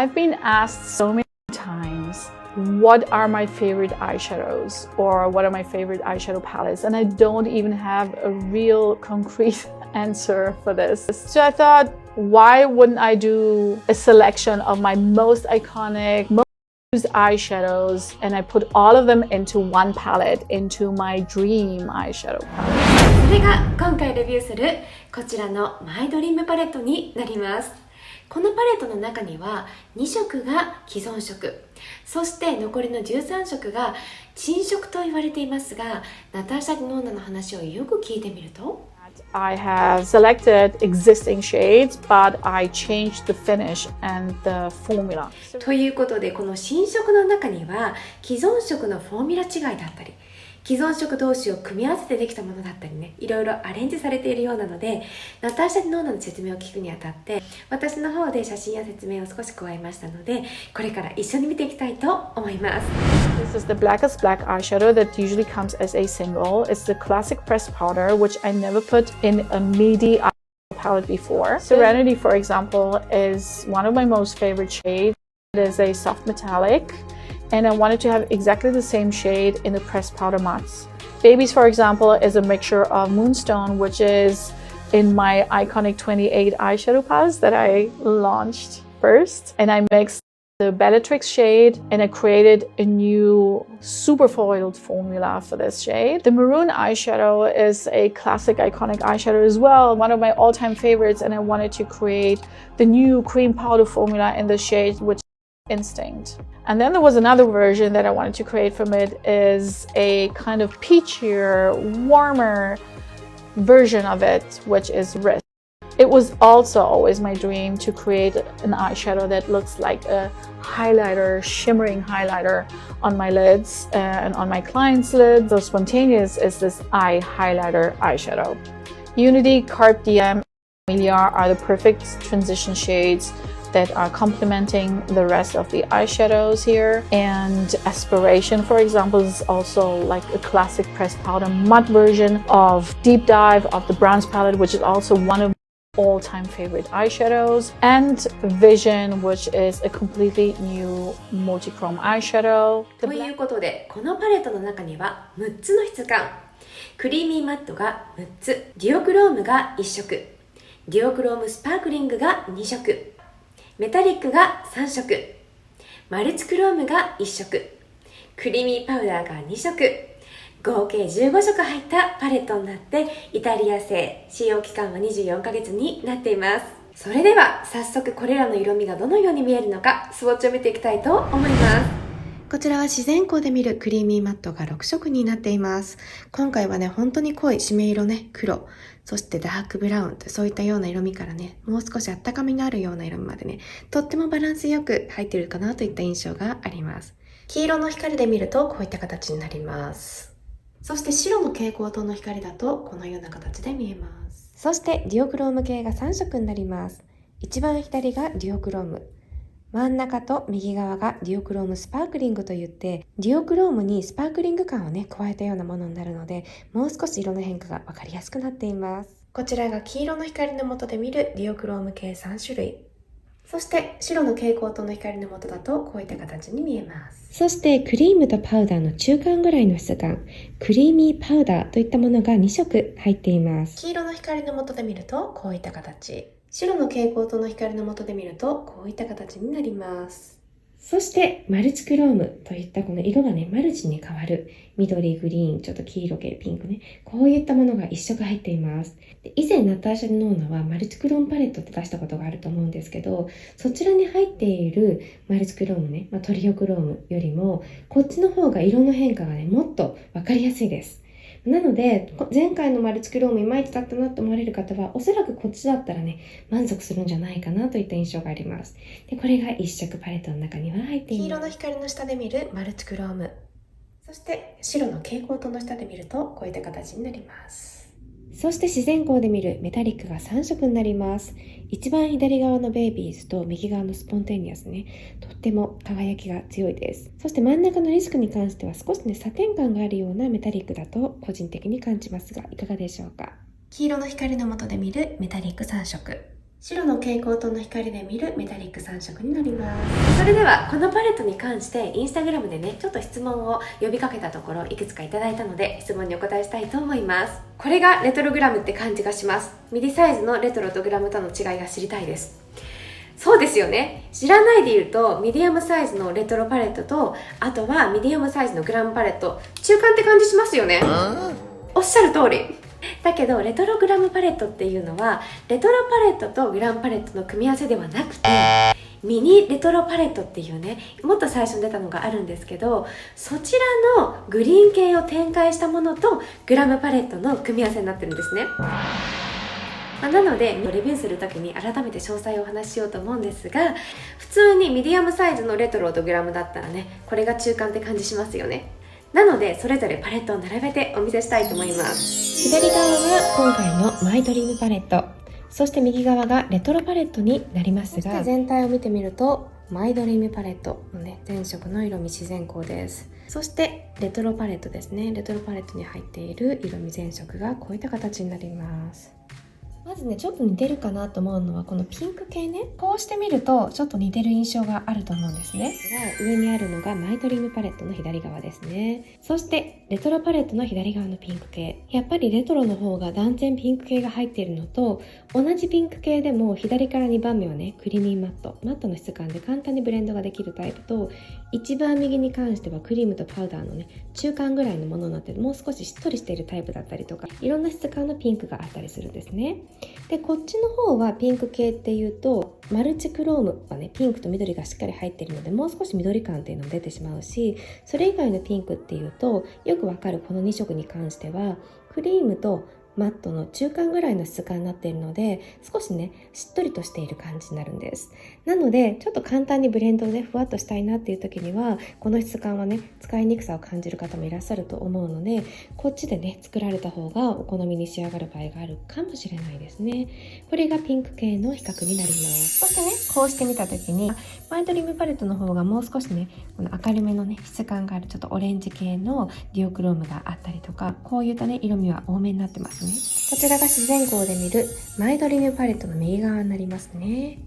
I've been asked so many times, what are my favorite eyeshadows or what are my favorite eyeshadow palettes? And I don't even have a real concrete answer for this. So I thought, why wouldn't I do a selection of my most iconic, most used eyeshadows, and I put all of them into one palette, into my dream eyeshadow palette. それが今回レビューするこちらのマイドリームパレットになります。このパレットの中には2色が既存色、そして残りの13色が新色と言われていますが、ナターシャ・ディノーナの話をよく聞いてみると、I have selected existing shades, but I changed the finish and the formula. ということで、この新色の中には既存色のフォーミュラ違いだったり、既存色同士を組み合わせてできたものだったりね、いろいろアレンジされているようなので、ナターシャ・ディノーナの説明を聞くにあたって、私の方で写真や説明を少し加えましたので、これから一緒に見ていきたいと思います。This is the Blackest Black eyeshadow that usually comes as a single. It's the classic pressed powder, which I never put in a meaty eyeshadow palette before. Serenity, for example, is one of my most favorite shades. It is a soft metallic, and I wanted to have exactly the same shade in the pressed powder mattes. Babies, for example, is a mixture of Moonstone, which is in my iconic 28 eyeshadow palettes that I launched first, and I mixed the Bellatrix shade and I created a new super foiled formula for this shade. The maroon eyeshadow is a classic iconic eyeshadow as well, one of my all-time favorites, and I wanted to create the new cream powder formula in the shade which is Instinct. And then there was another version that I wanted to create from it, is a kind of peachier, warmer version of it, which is Risk. It was also always my dream to create an eyeshadow that looks like a highlighter, shimmering highlighter on my lids and on my clients' lids. So Spontaneous is this eye highlighter eyeshadow. Unity, Carpe Diem, Amelia are the perfect transition shades that are complementing the rest of the eyeshadows here. And Aspiration, for example, is also like a classic pressed powder matte version of Deep Dive of the Bronze palette, which is also one of all-time favorite eyeshadows, and Vision, which is a completely new multi-chrome eyeshadow. ということで、このパレットの中には6つの質感、クリーミーマットが6つ、デュオクロームが1色、デュオクロームスパークリングが2色、メタリックが3色、マルチクロームが1色、クリーミーパウダーが2色、合計15色入ったパレットになって、イタリア製、使用期間は24ヶ月になっています。それでは早速これらの色味がどのように見えるのかスウォッチを見ていきたいと思います。こちらは自然光で見るクリーミーマットが6色になっています。今回はね、本当に濃い締め色ね、黒、そしてダークブラウンとそういったような色味からね、もう少しあったかみのあるような色味までね、とってもバランスよく入っているかなといった印象があります。黄色の光で見るとこういった形になります。そして白の蛍光灯の光だとこのような形で見えます。そしてデュオクローム系が3色になります。一番左がデュオクローム。真ん中と右側がデュオクロームスパークリングといって、デュオクロームにスパークリング感をね、加えたようなものになるので、もう少し色の変化がわかりやすくなっています。こちらが黄色の光の下で見るデュオクローム系3種類。そして白の蛍光灯の光の下だとこういった形に見えます。そしてクリームとパウダーの中間ぐらいの質感、クリーミーパウダーといったものが2色入っています。黄色の光の下で見るとこういった形、白の蛍光灯の光の下で見るとこういった形になります。そしてマルチクロームといったこの色がね、マルチに変わる緑、グリーン、ちょっと黄色系、ピンクね、こういったものが1色入っています。で以前ナターシャ・ディノーナはマルチクロームパレットって出したことがあると思うんですけど、そちらに入っているマルチクロームね、トリオクロームよりもこっちの方が色の変化がね、もっとわかりやすいです。なので、前回のマルチクロームいまいちだったなと思われる方は、おそらくこっちだったらね、満足するんじゃないかなといった印象があります。で、これが一色パレットの中には入っています。黄色の光の下で見るマルチクローム。そして白の蛍光灯の下で見ると、こういった形になります。そして自然光で見るメタリックが3色になります。一番左側のベイビーズと右側のスポンテニアスね、とっても輝きが強いです。そして真ん中のリスクに関しては少しね、サテン感があるようなメタリックだと個人的に感じますが、いかがでしょうか。黄色の光の下で見るメタリック3色。白の蛍光灯の光で見るメタリック3色になります。それではこのパレットに関してインスタグラムでねちょっと質問を呼びかけたところいくつかいただいたので質問にお答えしたいと思います。これがレトログラムって感じがします。ミディサイズのレトロとグラムとの違いが知りたいです。そうですよね。知らないでいるとミディアムサイズのレトロパレットとあとはミディアムサイズのグラムパレット中間って感じしますよね。おっしゃる通り。だけどレトログラムパレットっていうのはレトロパレットとグラムパレットの組み合わせではなくてミニレトロパレットっていうねもっと最初に出たのがあるんですけどそちらのグリーン系を展開したものとグラムパレットの組み合わせになってるんですね。なのでレビューするときに改めて詳細をお話ししようと思うんですが普通にミディアムサイズのレトロとグラムだったらねこれが中間って感じしますよね。なのでそれぞれパレットを並べてお見せしたいと思います。左側が今回のマイドリームパレットそして右側がレトロパレットになりますが全体を見てみるとマイドリームパレットのね全色の色味自然光です。そしてレトロパレットですね。レトロパレットに入っている色味全色がこういった形になります。まずねちょっと似てるかなと思うのはこのピンク系ねこうして見るとちょっと似てる印象があると思うんですね。上にあるのがマイドリームパレットの左側ですね。そしてレトロパレットの左側のピンク系やっぱりレトロの方が断然ピンク系が入っているのと同じピンク系でも左から2番目はねクリーミーマットの質感で簡単にブレンドができるタイプと一番右に関してはクリームとパウダーのね中間ぐらいのものになってもう少ししっとりしているタイプだったりとかいろんな質感のピンクがあったりするんですね。でこっちの方はピンク系っていうとマルチクロームはねピンクと緑がしっかり入っているのでもう少し緑感っていうのも出てしまうしそれ以外のピンクっていうとよくわかるこの2色に関してはクリームとマットの中間ぐらいの質感になっているので少しねしっとりとしている感じになるんです。なのでちょっと簡単にブレンドをねふわっとしたいなっていう時にはこの質感はね使いにくさを感じる方もいらっしゃると思うのでこっちでね作られた方がお好みに仕上がる場合があるかもしれないですね。これがピンク系の比較になります。そしてねこうして見た時にマイドリームパレットの方がもう少しねこの明るめのね質感があるちょっとオレンジ系のデュオクロームがあったりとかこういったね色味は多めになってますね。こちらが自然光で見るマイドリームパレットの右側になりますね。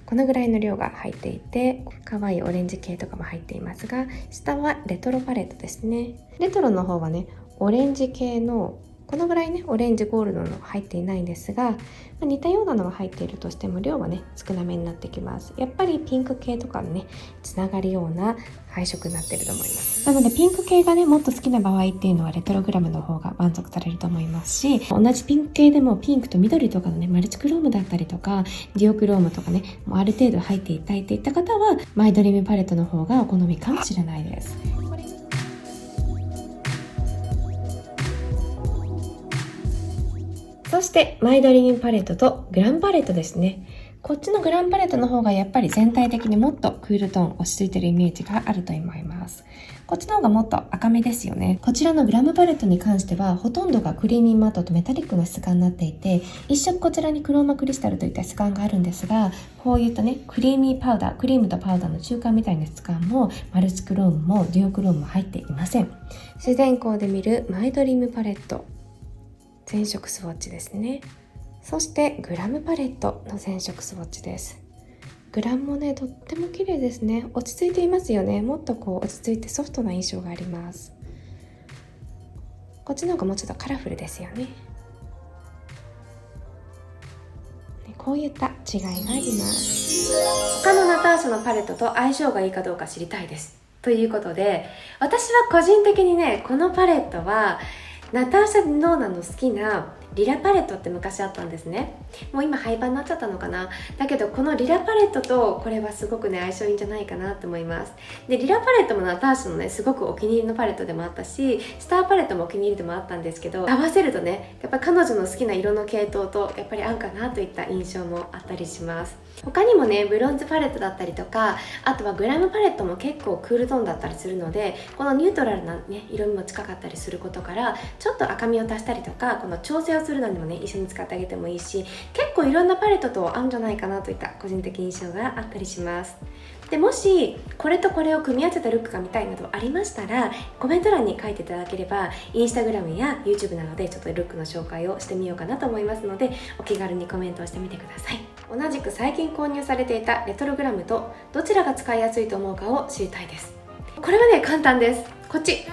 このぐらいの量が入っていて可愛いオレンジ系とかも入っていますが下はレトロパレットですね。レトロの方はねオレンジ系のこのぐらいねオレンジゴールドの入っていないんですが、似たようなのは入っているとしても量はね少なめになってきます。やっぱりピンク系とかねつながるような配色になっていると思います。なのでピンク系がねもっと好きな場合っていうのはレトログラムの方が満足されると思いますし同じピンク系でもピンクと緑とかのねマルチクロームだったりとかディオクロームとかねもうある程度入っていたいっていった方はマイドリームパレットの方がお好みかもしれないです。そしてマイドリームパレットとグランパレットですね。こっちのグランパレットの方がやっぱり全体的にもっとクールトーン落ち着いてるイメージがあると思います。こっちの方がもっと赤めですよね。こちらのグラムパレットに関してはほとんどがクリーミーマットとメタリックの質感になっていて一色こちらにクローマクリスタルといった質感があるんですがこういったねクリーミーパウダークリームとパウダーの中間みたいな質感もマルチクロームもデュオクロームも入っていません。自然光で見るマイドリームパレット全色スウォッチですね。そしてグラムパレットの全色スウォッチです。グラムもねとっても綺麗ですね。落ち着いていますよね。もっとこう落ち着いてソフトな印象があります。こっちの方がもうちょっとカラフルですよね。こういった違いがあります。他のナターシャのパレットと相性がいいかどうか知りたいです。ということで私は個人的にねこのパレットはナターシャ・ノーナの好きなリラパレットって昔あったんですね。もう今廃盤になっちゃったのかな。だけどこのリラパレットとこれはすごくね相性いいんじゃないかなと思います。でリラパレットもナターシャのねすごくお気に入りのパレットでもあったしスターパレットもお気に入りでもあったんですけど合わせるとねやっぱ彼女の好きな色の系統とやっぱり合うかなといった印象もあったりします。他にもねブロンズパレットだったりとかあとはグラムパレットも結構クールトーンだったりするのでこのニュートラルなね色味も近かったりすることからちょっと赤みを足したりとかこの調整をするのにもね一緒に使ってあげてもいいし、結構いろんなパレットと合うんじゃないかなといった個人的印象があったりします。でもしこれとこれを組み合わせたルックが見たいなどありましたら、コメント欄に書いていただければインスタグラムや YouTube などでちょっとルックの紹介をしてみようかなと思いますので、お気軽にコメントをしてみてください。同じく最近購入されていたレトログラムとどちらが使いやすいと思うかを知りたいです。これはね簡単です。こっちこ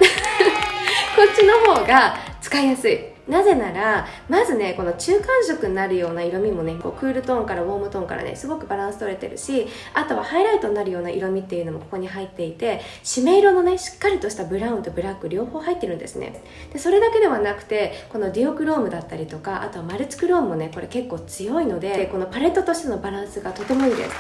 っちの方が使いやすい。なぜならまずねこの中間色になるような色味もね、こうクールトーンからウォームトーンからねすごくバランス取れてるし、あとはハイライトになるような色味っていうのもここに入っていて、締め色のねしっかりとしたブラウンとブラック両方入ってるんですね。でそれだけではなくて、このディオクロームだったりとか、あとはマルチクロームもねこれ結構強いので、このパレットとしてのバランスがとてもいいです。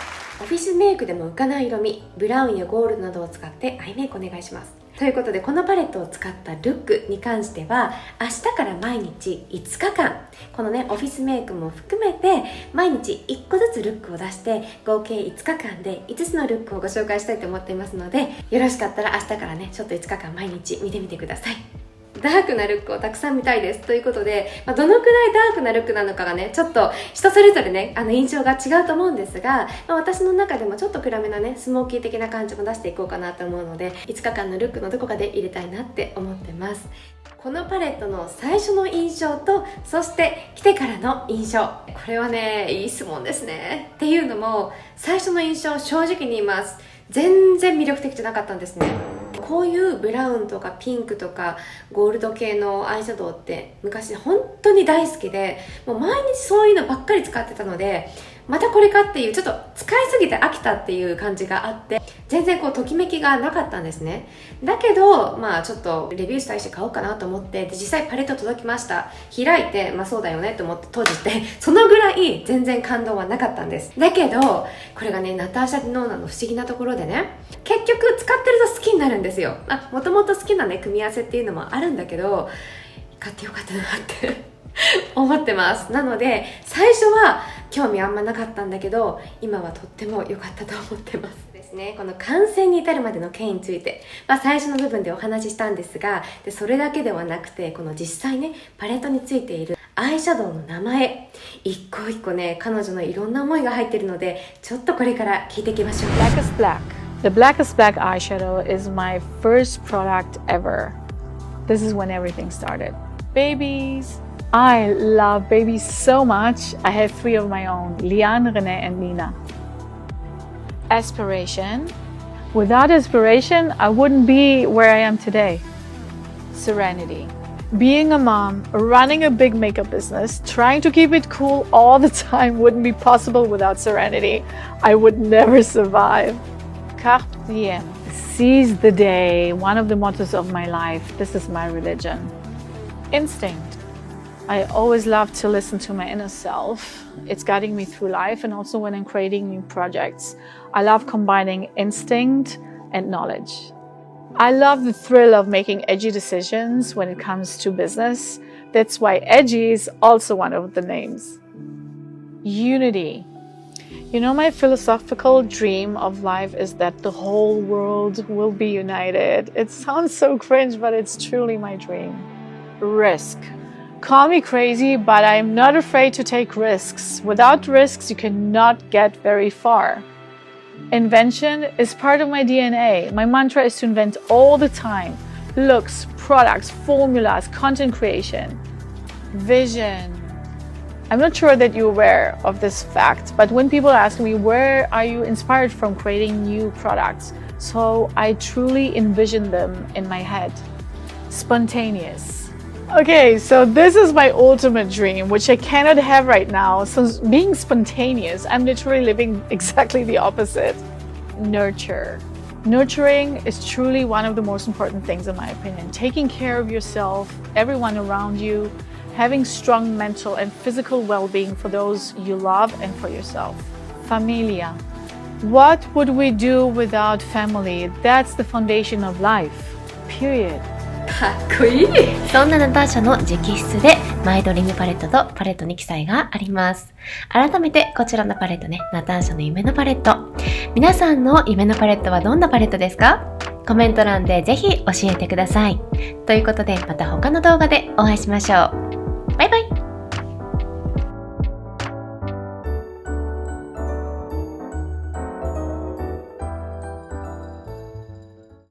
オフィスメイクでも浮かない色味、ブラウンやゴールドなどを使ってアイメイクお願いします。ということで、このパレットを使ったルックに関しては明日から毎日5日間、このねオフィスメイクも含めて毎日1個ずつルックを出して、合計5日間で5つのルックをご紹介したいと思っていますので、よろしかったら明日からねちょっと5日間毎日見てみてください。ダークなルックをたくさん見たいですということで、どのくらいダークなルックなのかがねちょっと人それぞれね印象が違うと思うんですが、私の中でもちょっと暗めなねスモーキー的な感じも出していこうかなと思うので、5日間のルックのどこかで入れたいなって思ってます。このパレットの最初の印象と、そして着てからの印象、これはねいい質問ですね。っていうのも、最初の印象正直に言います、全然魅力的じゃなかったんですね。こういうブラウンとかピンクとかゴールド系のアイシャドウって昔本当に大好きで、もう毎日そういうのばっかり使ってたので、またこれかっていう、ちょっと使いすぎて飽きたっていう感じがあって、全然こうときめきがなかったんですね。だけどちょっとレビューしたいし買おうかなと思って、で実際パレット届きました。開いてそうだよねと思って閉じて、そのぐらい全然感動はなかったんです。だけどこれがねナターシャ・ディノーナの不思議なところでね、結局使ってると好きになるんですよ。もともと好きなね組み合わせっていうのもあるんだけど、買ってよかったなって思ってます。なので最初は興味あんまなかったんだけど、今はとっても良かったと思ってますですね。この完成に至るまでの経緯について、最初の部分でお話ししたんですが、それだけではなくて、この実際ねパレットについているアイシャドウの名前一個一個ね、彼女のいろんな思いが入っているので、ちょっとこれから聞いていきましょう。 Blackest Black. The Blackest Black eyeshadow is my first product ever. This is when everything started. Babies. I love babies so much. I have 3 of my own, Liane, Renee, and Nina. Aspiration. Without aspiration, I wouldn't be where I am today. Serenity. Being a mom, running a big makeup business, trying to keep it cool all the time wouldn't be possible without serenity. I would never survive. Carpe diem. Seize the day. One of the mottos of my life. This is my religion. Instinct. I always love to listen to my inner self. It's guiding me through life, and also when I'm creating new projects. I love combining instinct and knowledge. I love the thrill of making edgy decisions when it comes to business. That's why edgy is also one of the names. Unity. You know, my philosophical dream of life is that the whole world will be united. It sounds so cringe, but it's truly my dream. Risk. Call me crazy, but I'm not afraid to take risks. Without risks, you cannot get very far. Invention is part of my DNA. My mantra is to invent all the time. Looks, products, formulas, content creation. Vision. I'm not sure that you're aware of this fact, but when people ask me, where are you inspired from creating new products? So I truly envision them in my head. Spontaneous. Okay, so this is my ultimate dream, which I cannot have right now. So being spontaneous, I'm literally living exactly the opposite. Nurture. Nurturing is truly one of the most important things in my opinion. Taking care of yourself, everyone around you, having strong mental and physical well-being for those you love and for yourself. Familia. What would we do without family? That's the foundation of life. Period. かっこいい。そんなナターシャの直筆でマイドリームパレットとパレットに記載があります。改めてこちらのパレットね、ナターシャの夢のパレット。皆さんの夢のパレットはどんなパレットですか？コメント欄でぜひ教えてください。ということでまた他の動画でお会いしましょう。